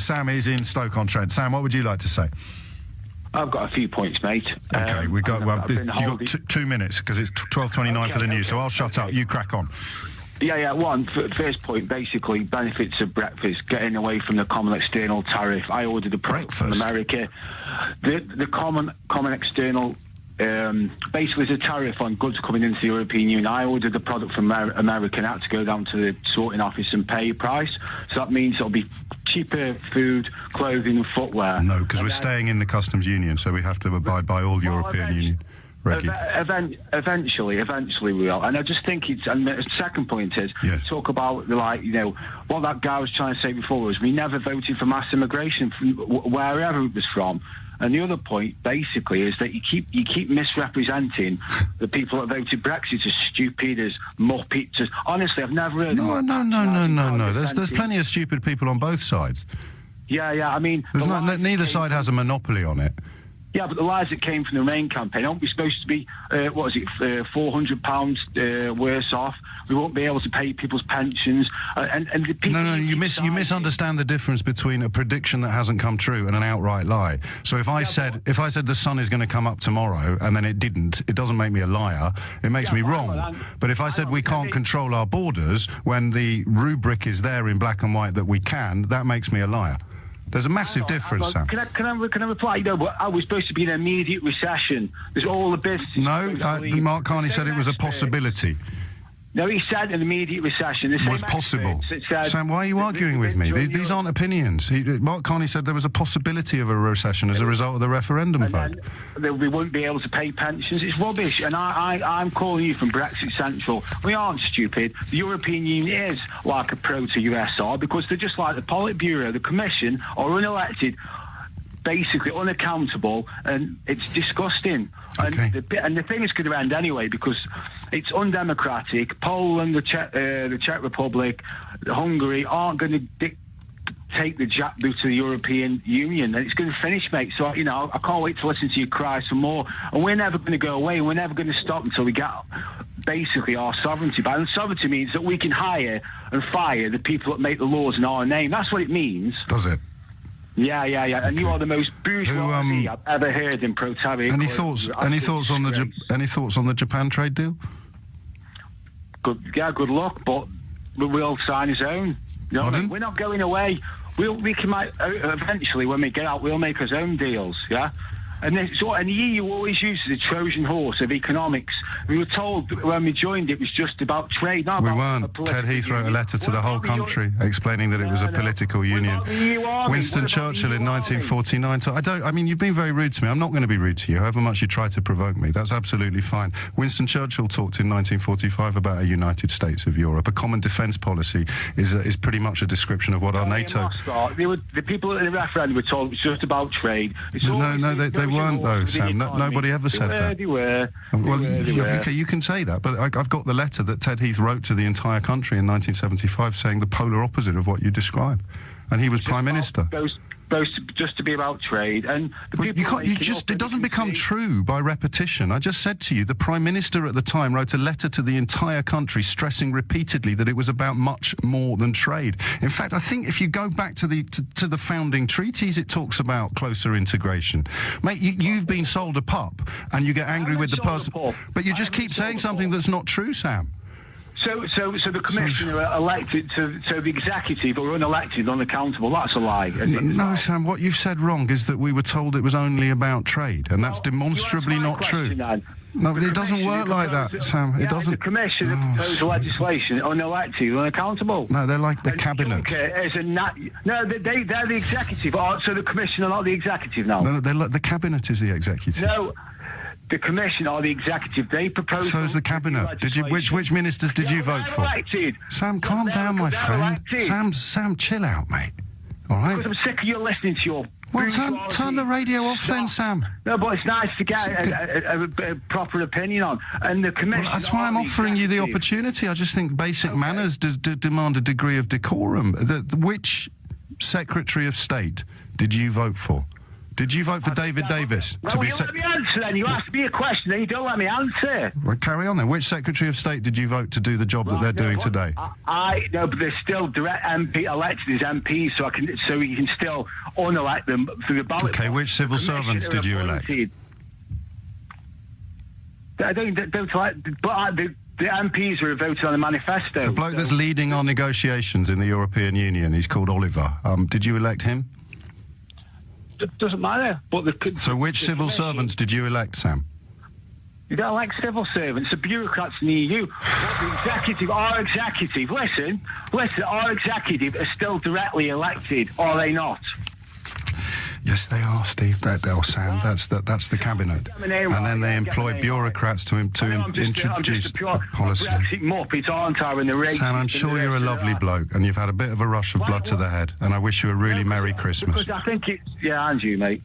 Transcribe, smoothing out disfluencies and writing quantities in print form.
Sam is in Stoke-on-Trent. Sam, what would you like to say? I've got a few points, mate. Okay, you've got 2 minutes, because it's 12:29 for the news, so I'll shut up. You crack on. One, first point, basically, benefits of breakfast, getting away from the common external tariff. I ordered a product from America. The common external, basically, there's a tariff on goods coming into the European Union. I ordered the product from America and I had to go down to the sorting office and pay a price. So that means it'll be cheaper food, clothing and footwear. No, because we're staying in the customs union, so we have to abide by all European Union. Eventually we will. And I just think and the second point is, talk about, what that guy was trying to say before was, we never voted for mass immigration from wherever it was from. And the other point, basically, is that you keep misrepresenting the people that voted Brexit as stupid, as muppets. Honestly, I've never heard... No. There's plenty of stupid people on both sides. Yeah, I mean... neither side has a monopoly on it. Yeah, but the lies that came from the Remain campaign, aren't we supposed to be, £400 worse off? We won't be able to pay people's pensions. And the people... No, you misunderstand the difference between a prediction that hasn't come true and an outright lie. So if I said the sun is going to come up tomorrow and then it didn't, it doesn't make me a liar. It makes me wrong. But if I said we can't control our borders when the rubric is there in black and white that we can, that makes me a liar. There's a massive difference, Sam. Can I reply? But I was supposed to be in an immediate recession. There's all the businesses... No, Mark Carney said it was a possibility. No, he said an immediate recession. It was possible. Sam, why are you arguing with me? These aren't opinions. Mark Carney said there was a possibility of a recession as a result of the referendum vote. We won't be able to pay pensions. It's rubbish. And I'm calling you from Brexit Central. We aren't stupid. The European Union is like a proto-USR because they're just like the Politburo, the Commission, are unelected, basically unaccountable, and it's disgusting. Okay. And the thing is going to end anyway because it's undemocratic. Poland, the Czech Republic, Hungary aren't going to take the jackboot to the European Union, and it's going to finish, mate. So, I can't wait to listen to you cry some more. And we're never going to go away. We're never going to stop until we get basically our sovereignty. And sovereignty means that we can hire and fire the people that make the laws in our name. That's what it means. Does it? Yeah. And you are the most bourgeois I've ever heard in Protavia. Any thoughts on the Japan trade deal? Good luck, but we'll sign his own. We're not going away. We can eventually, when we get out, we'll make our own deals. Yeah. And the EU always uses the Trojan horse of economics. We were told when we joined it was just about trade. Not about weren't. Ted Heath wrote a letter to the whole country explaining that it was a political union. Winston Churchill in 1949. You've been very rude to me. I'm not going to be rude to you, however much you try to provoke me. That's absolutely fine. Winston Churchill talked in 1945 about a United States of Europe. A common defence policy is pretty much a description of what our NATO... The people in the referendum were told it was just about trade. They weren't, though, Sam. Nobody ever said that. They were. Okay, you can say that, but I've got the letter that Ted Heath wrote to the entire country in 1975 saying the polar opposite of what you describe. And he was Prime Minister. Just to be about trade, and it doesn't become true by repetition. I just said to you, the Prime Minister at the time wrote a letter to the entire country stressing repeatedly that it was about much more than trade. In fact, I think if you go back to the founding treaties, it talks about closer integration. Mate, you've been sold a pup, and you get angry with the person, but you just keep saying something that's not true, Sam. So the commissioner elected to the executive or unelected, unaccountable. That's a lie. No, Sam. What you've said wrong is that we were told it was only about trade, and that's demonstrably not true. No, but it doesn't work like that, Sam. It doesn't. The commissioner proposed legislation, unelected, unaccountable. No, they're like the cabinet. They're the executive. So the commissioner, not the executive now. No, they're like the cabinet is the executive. No. The commission or the executive, they proposed... So is the cabinet. Which ministers did you vote for? Elected. Sam, calm down, my friend. Sam, chill out, mate. All right? Because I'm sick of you listening to your... Well, turn the radio off then, Sam. No, but it's nice to get a proper opinion on. And the commission... Well, that's why I'm offering you the opportunity. I just think basic manners demand a degree of decorum. Which Secretary of State did you vote for? Did you vote for David Davis to be let me answer then. You asked me a question, then you don't let me answer. Well, carry on then. Which Secretary of State did you vote to do the job that they're doing today? No, but they're still direct MP elected as MPs, so you can still unelect them through the ballot. Okay, which civil servants did you elect? I don't like, but the MPs were voted on the manifesto. The bloke that's leading our negotiations in the European Union, he's called Oliver. Did you elect him? It doesn't matter. But so which civil servants did you elect, Sam? You don't elect civil servants, the bureaucrats in the EU. Our executive, listen, our executive are still directly elected, are they not? Yes, they are, Steve. Sam. That's the cabinet, and then they employ bureaucrats to introduce policy. Brexit muppet, aren't I? In the race. Sam, I'm sure you're a lovely bloke, and you've had a bit of a rush of blood to the head, and I wish you a really Merry Christmas. Because I think it's and you, mate.